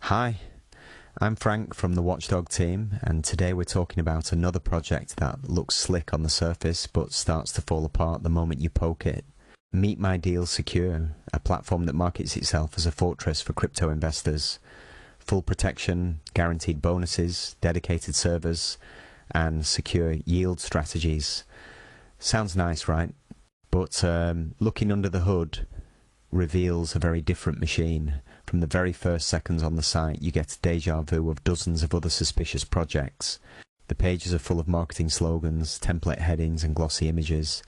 Hi, I'm Frank from the Watchdog team, and today we're talking about another project that looks slick on the surface but starts to fall apart the moment you poke it. Meet My Deal Secure, a platform that markets itself as a fortress for crypto investors. Full protection, guaranteed bonuses, dedicated servers, and secure yield strategies. Sounds nice, right? But looking under the hood reveals a very different machine. From the very first seconds on the site, you get a deja vu of dozens of other suspicious projects. The pages are full of marketing slogans, template headings and glossy images,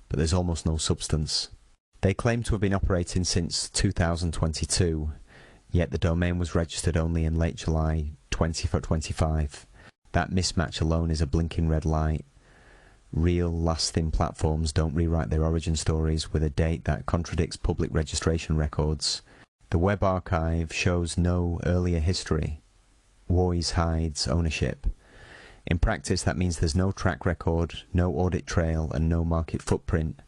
but there's almost no substance. They claim to have been operating since 2022, yet the domain was registered only in late July 2025. That mismatch alone is a blinking red light. Real, lasting platforms don't rewrite their origin stories with a date that contradicts public registration records. The web archive shows no earlier history. WHOIS hides ownership. In practice, that means there's no track record, no audit trail, and no market footprint.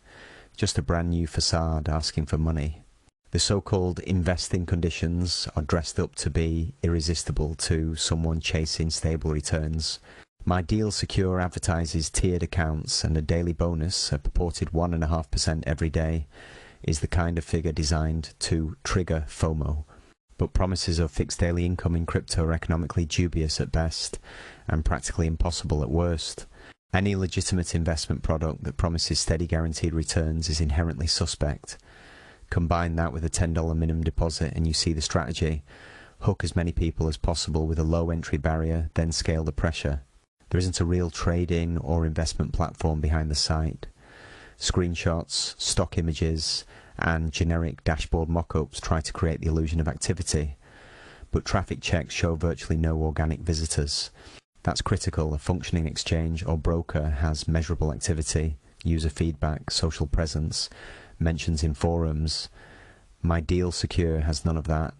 Just a brand new facade asking for money. The so-called investing conditions are dressed up to be irresistible to someone chasing stable returns. My Deal Secure advertises tiered accounts, and a daily bonus, a purported 1.5% every day, is the kind of figure designed to trigger FOMO. But promises of fixed daily income in crypto are economically dubious at best, and practically impossible at worst. Any legitimate investment product that promises steady guaranteed returns is inherently suspect. Combine that with a $10 minimum deposit and you see the strategy. Hook as many people as possible with a low entry barrier, then scale the pressure. There isn't a real trading or investment platform behind the site. Screenshots, stock images, and generic dashboard mock-ups try to create the illusion of activity, but traffic checks show virtually no organic visitors. That's critical. A functioning exchange or broker has measurable activity, user feedback, social presence, mentions in forums. My Deal Secure has none of that.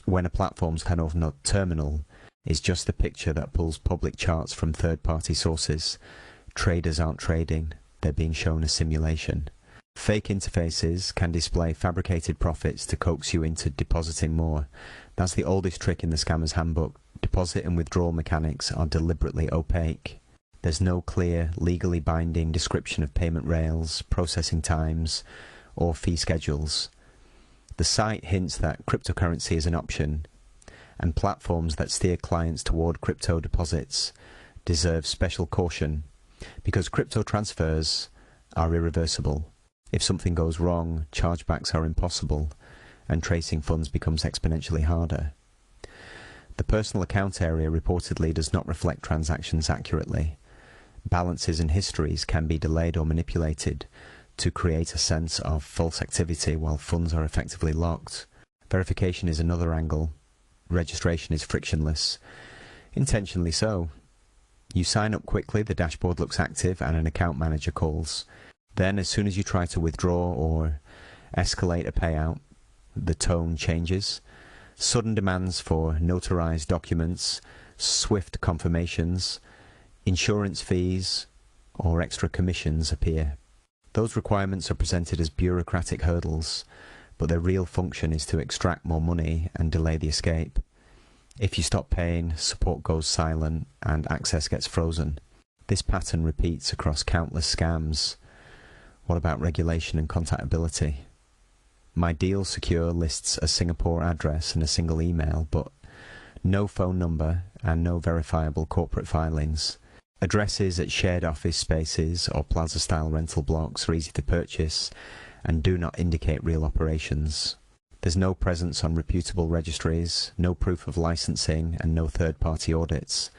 When a platform's kind of not terminal is just a picture that pulls public charts from third-party sources, traders aren't trading. They're being shown a simulation. Fake interfaces can display fabricated profits to coax you into depositing more. That's the oldest trick in the scammer's handbook. Deposit and withdrawal mechanics are deliberately opaque. There's no clear, legally binding description of payment rails, processing times, or fee schedules. The site hints that cryptocurrency is an option, and platforms that steer clients toward crypto deposits deserve special caution, because crypto transfers are irreversible. If something goes wrong, chargebacks are impossible, and tracing funds becomes exponentially harder. The personal account area reportedly does not reflect transactions accurately. Balances and histories can be delayed or manipulated to create a sense of false activity while funds are effectively locked. Verification is another angle. Registration is frictionless. Intentionally so. You sign up quickly, the dashboard looks active, and an account manager calls. Then, as soon as you try to withdraw or escalate a payout, the tone changes. Sudden demands for notarized documents, swift confirmations, insurance fees, or extra commissions appear. Those requirements are presented as bureaucratic hurdles, but their real function is to extract more money and delay the escape. If you stop paying, support goes silent and access gets frozen. This pattern repeats across countless scams. What about regulation and contactability? My Deal Secure lists a Singapore address and a single email, but no phone number and no verifiable corporate filings. Addresses at shared office spaces or plaza-style rental blocks are easy to purchase and do not indicate real operations. There's no presence on reputable registries, no proof of licensing, and no third-party audits.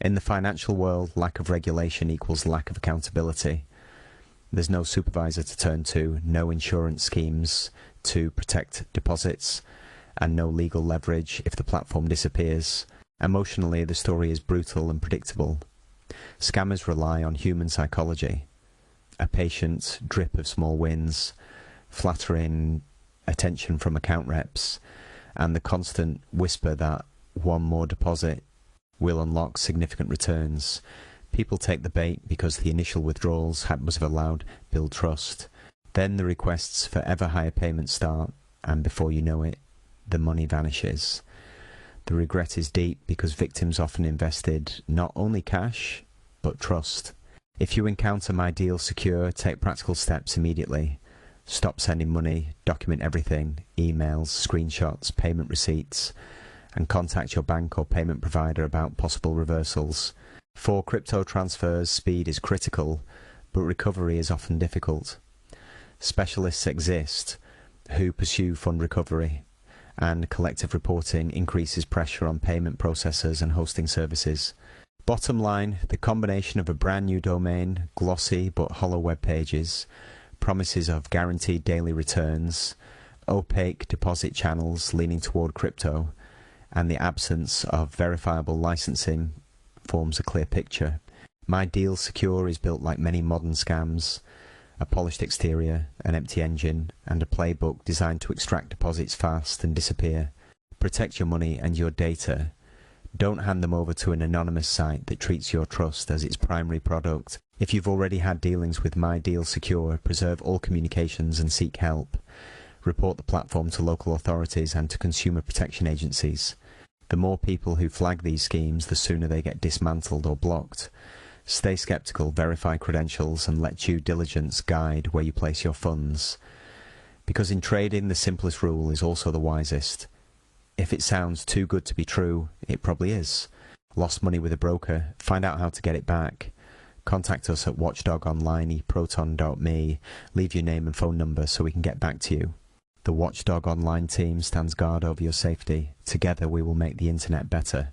In the financial world, lack of regulation equals lack of accountability. There's no supervisor to turn to, no insurance schemes to protect deposits, and no legal leverage if the platform disappears. Emotionally, the story is brutal and predictable. Scammers rely on human psychology. A patient drip of small wins, flattering attention from account reps, and the constant whisper that one more deposit will unlock significant returns. People take the bait because the initial withdrawals must have allowed build trust. Then the requests for ever higher payments start, and before you know it, the money vanishes. The regret is deep because victims often invested not only cash, but trust. If you encounter My Deal Secure, take practical steps immediately. Stop sending money, document everything, emails, screenshots, payment receipts, and contact your bank or payment provider about possible reversals. For crypto transfers, speed is critical, but recovery is often difficult. Specialists exist who pursue fund recovery, and collective reporting increases pressure on payment processors and hosting services. Bottom line, the combination of a brand new domain, glossy but hollow web pages, promises of guaranteed daily returns, opaque deposit channels leaning toward crypto, and the absence of verifiable licensing forms a clear picture. My Deal Secure is built like many modern scams: a polished exterior, an empty engine, and a playbook designed to extract deposits fast and disappear. Protect your money and your data. Don't hand them over to an anonymous site that treats your trust as its primary product. If you've already had dealings with My Deal Secure, preserve all communications and seek help. Report the platform to local authorities and to consumer protection agencies. The more people who flag these schemes, the sooner they get dismantled or blocked. Stay skeptical, verify credentials, and let due diligence guide where you place your funds. Because in trading, the simplest rule is also the wisest. If it sounds too good to be true, it probably is. Lost money with a broker? Find out how to get it back. Contact us at watchdogonline.proton.me. Leave your name and phone number so we can get back to you. The Watchdog Online team stands guard over your safety. Together we will make the internet better.